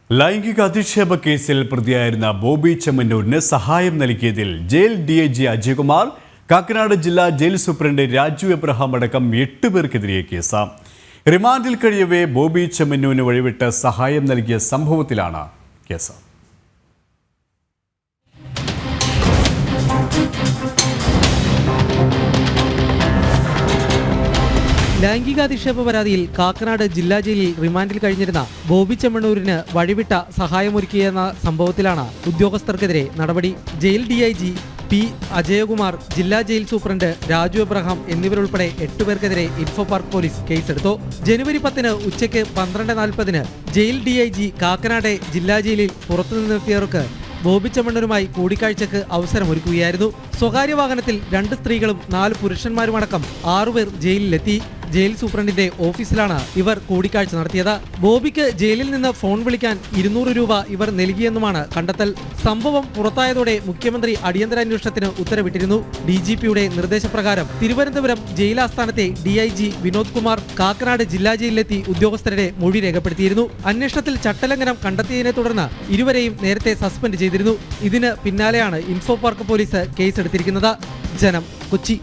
ലൈംഗിക അധിക്ഷേപ കേസിൽ പ്രതിയായിരുന്ന ബോബി ചെമ്മന്നൂരിന് സഹായം നൽകിയതിൽ ജയിൽ ഡിഐജി അജയകുമാർ, കാക്കനാട് ജില്ലാ ജയിൽ സൂപ്രണ്ട് രാജു എബ്രഹാം അടക്കം 8 പേർക്കെതിരെ കേസ്. റിമാൻഡിൽ കഴിയവേ ബോബി ചെമ്മന്നൂരിന് വഴിവിട്ട് സഹായം നൽകിയ സംഭവത്തിലാണ് കേസ്. ലൈംഗികാധിക്ഷേപ പരാതിയിൽ കാക്കനാട് ജില്ലാ ജയിലിൽ റിമാൻഡിൽ കഴിഞ്ഞിരുന്ന ബോബി ചെമ്മണ്ണൂരിന് വഴിവിട്ട സഹായമൊരുക്കിയെന്ന സംഭവത്തിലാണ് ഉദ്യോഗസ്ഥർക്കെതിരെ നടപടി. ജയിൽ ഡിഐജി പി അജയകുമാർ, ജില്ലാ ജയിൽ സൂപ്രണ്ട് രാജു എബ്രഹാം എന്നിവരുൾപ്പെടെ 8 പേർക്കെതിരെ ഇൻഫോ പാർക്ക് പോലീസ് കേസെടുത്തു. ജനുവരി 10 ഉച്ചയ്ക്ക് 12:40 ജയിൽ ഡിഐജി കാക്കനാട് ജില്ലാ ജയിലിൽ പുറത്തുനിന്നെത്തിയവർക്ക് ബോബി ചെമ്മണ്ണൂരുമായി കൂടിക്കാഴ്ചയ്ക്ക് അവസരമൊരുക്കുകയായിരുന്നു. സ്വകാര്യ വാഹനത്തിൽ 2 സ്ത്രീകളും 4 പുരുഷന്മാരുമടക്കം 6 പേർ ജയിലിലെത്തി. ജയിൽ സൂപ്രണ്ടിന്റെ ഓഫീസിലാണ് ഇവർ കൂടിക്കാഴ്ച നടത്തിയത്. ബോബിക്ക് ജയിലിൽ നിന്ന് ഫോൺ വിളിക്കാൻ 200 രൂപ ഇവർ നൽകിയെന്നുമാണ് കണ്ടെത്തൽ. സംഭവം പുറത്തായതോടെ മുഖ്യമന്ത്രി അടിയന്തരാന്വേഷണത്തിന് ഉത്തരവിട്ടിരുന്നു. DGPയുടെ നിർദ്ദേശപ്രകാരം തിരുവനന്തപുരം ജയിലാസ്ഥാനത്തെ DIG വിനോദ് കുമാർ കാക്കനാട് ജില്ലാ ജയിലിലെത്തി ഉദ്യോഗസ്ഥരുടെ മൊഴി രേഖപ്പെടുത്തിയിരുന്നു. അന്വേഷണത്തിൽ ചട്ടലംഘനം കണ്ടെത്തിയതിനെ തുടർന്ന് ഇരുവരെയും നേരത്തെ സസ്പെൻഡ് ചെയ്തിരുന്നു. ഇതിന് പിന്നാലെയാണ് ഇൻഫോ പാർക്ക് പോലീസ് കേസെടുത്തിരിക്കുന്നത്. ജനം, കൊച്ചി.